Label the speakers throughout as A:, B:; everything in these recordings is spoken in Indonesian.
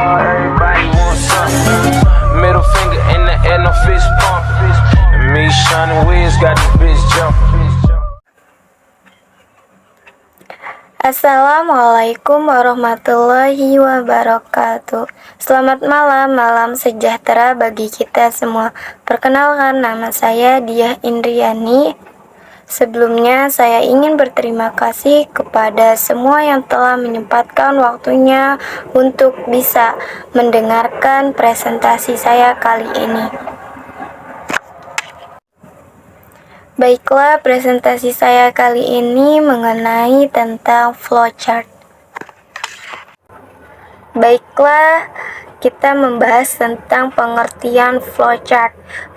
A: Everybody wants something. Middle finger in the air, no fist pump. And me, Shawnee Wiz, got this bitch jumping.
B: Assalamualaikum warahmatullahi wabarakatuh. Selamat malam, malam sejahtera bagi kita semua. Perkenalkan, nama saya Diah Indriani. Sebelumnya saya ingin berterima kasih kepada semua yang telah menyempatkan waktunya untuk bisa mendengarkan presentasi saya kali ini. Baiklah, presentasi saya kali ini mengenai tentang flowchart. Baiklah, kita membahas tentang pengertian flowchart.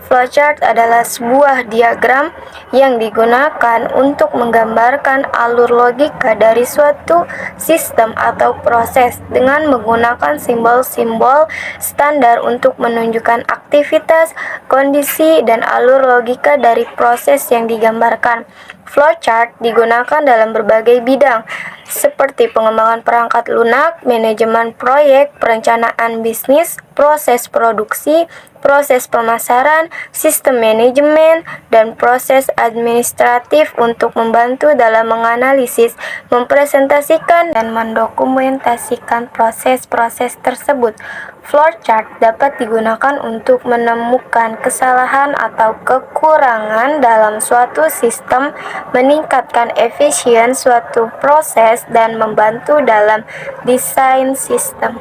B: Flowchart adalah sebuah diagram yang digunakan untuk menggambarkan alur logika dari suatu sistem atau proses dengan menggunakan simbol-simbol standar untuk menunjukkan aktivitas, kondisi, dan alur logika dari proses yang digambarkan. Flowchart digunakan dalam berbagai bidang, seperti pengembangan perangkat lunak, manajemen proyek, perencanaan bisnis, proses produksi, proses pemasaran, sistem manajemen, dan proses administratif untuk membantu dalam menganalisis, mempresentasikan, dan mendokumentasikan proses-proses tersebut. Flowchart dapat digunakan untuk menemukan kesalahan atau kekurangan dalam suatu sistem, meningkatkan efisien suatu proses, dan membantu dalam desain sistem.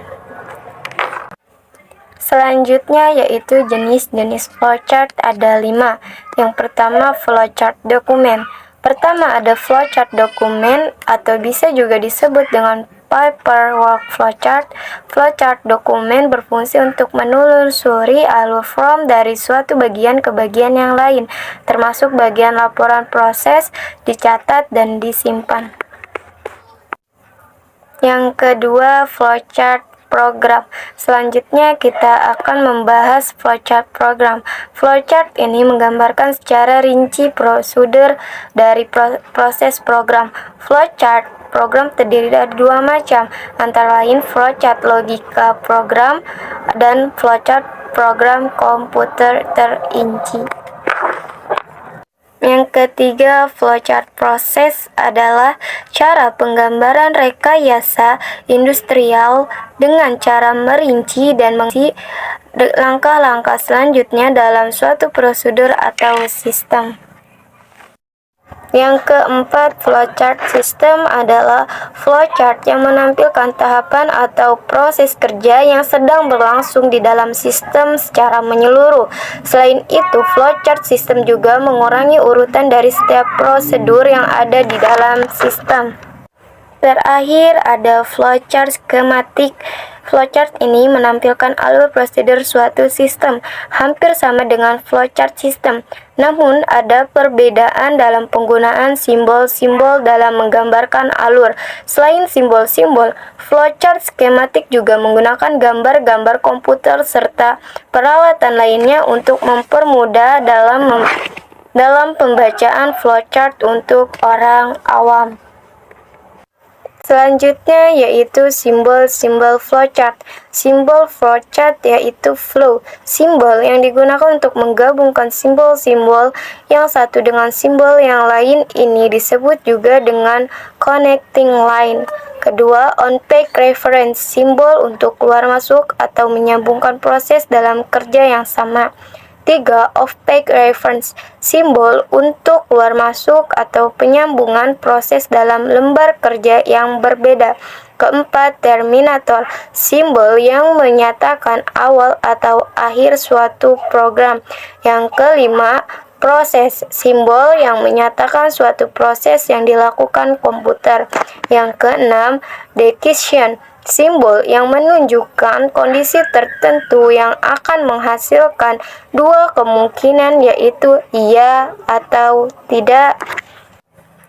B: Selanjutnya yaitu jenis-jenis flowchart ada 5. Yang pertama, flowchart dokumen. Pertama ada flowchart dokumen atau bisa juga disebut dengan paperwork flowchart. Flowchart dokumen berfungsi untuk menelusuri alur form dari suatu bagian ke bagian yang lain, termasuk bagian laporan proses, dicatat dan disimpan. Yang kedua, flowchart program. Selanjutnya kita akan membahas flowchart program. Flowchart ini menggambarkan secara rinci prosedur dari proses program. Flowchart program terdiri dari 2 macam, antara lain flowchart logika program dan flowchart program komputer terinci. Yang ketiga, flowchart proses adalah cara penggambaran rekayasa industrial dengan cara merinci dan mengisi langkah-langkah selanjutnya dalam suatu prosedur atau sistem. Yang keempat, flowchart system adalah flowchart yang menampilkan tahapan atau proses kerja yang sedang berlangsung di dalam sistem secara menyeluruh. Selain itu, flowchart system juga mengurangi urutan dari setiap prosedur yang ada di dalam sistem. Terakhir ada flowchart skematik. Flowchart ini menampilkan alur prosedur suatu sistem, hampir sama dengan flowchart sistem. Namun, ada perbedaan dalam penggunaan simbol-simbol dalam menggambarkan alur. Selain simbol-simbol, flowchart skematik juga menggunakan gambar-gambar komputer serta peralatan lainnya untuk mempermudah dalam pembacaan flowchart untuk orang awam. Selanjutnya yaitu simbol-simbol flowchart. Simbol flowchart yaitu flow, simbol yang digunakan untuk menggabungkan simbol-simbol yang satu dengan simbol yang lain. Ini disebut juga dengan connecting line. Kedua, on-page reference, simbol untuk keluar masuk atau menyambungkan proses dalam kerja yang sama. 3. Off-page reference, simbol untuk keluar masuk atau penyambungan proses dalam lembar kerja yang berbeda. Keempat, terminator, simbol yang menyatakan awal atau akhir suatu program. Yang kelima, proses, simbol yang menyatakan suatu proses yang dilakukan komputer. Yang keenam, decision, simbol yang menunjukkan kondisi tertentu yang akan menghasilkan 2 kemungkinan, yaitu iya atau tidak.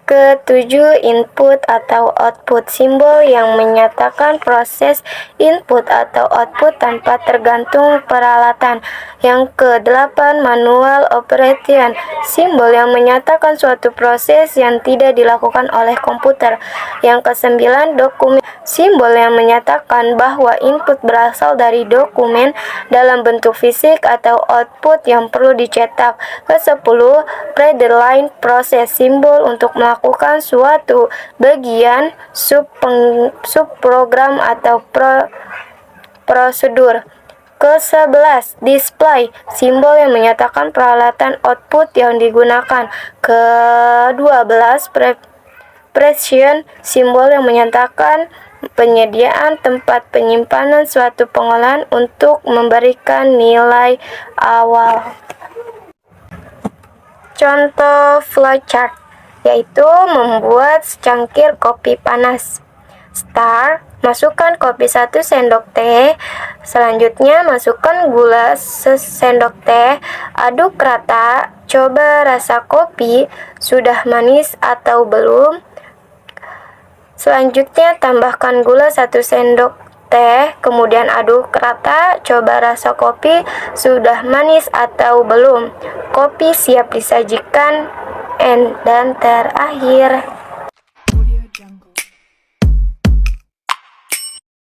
B: Ketujuh, input atau output, simbol yang menyatakan proses input atau output tanpa tergantung peralatan. Yang kedelapan, manual operation, simbol yang menyatakan suatu proses yang tidak dilakukan oleh komputer. Yang kesembilan, dokumen, simbol yang menyatakan bahwa input berasal dari dokumen dalam bentuk fisik atau output yang perlu dicetak. Kesepuluh, predetermined proses, simbol untuk melakukan suatu bagian subprogram atau prosedur. Ke-11, display, simbol yang menyatakan peralatan output yang digunakan. Ke-12, precision, simbol yang menyatakan penyediaan tempat penyimpanan suatu pengolahan untuk memberikan nilai awal. Contoh flowchart, yaitu membuat secangkir kopi panas. Start, masukkan kopi 1 sendok teh, selanjutnya masukkan gula sesendok teh, aduk rata, coba rasa kopi sudah manis atau belum. Selanjutnya tambahkan gula 1 sendok teh, kemudian aduk rata, coba rasa kopi sudah manis atau belum. Kopi siap disajikan. Dan terakhir,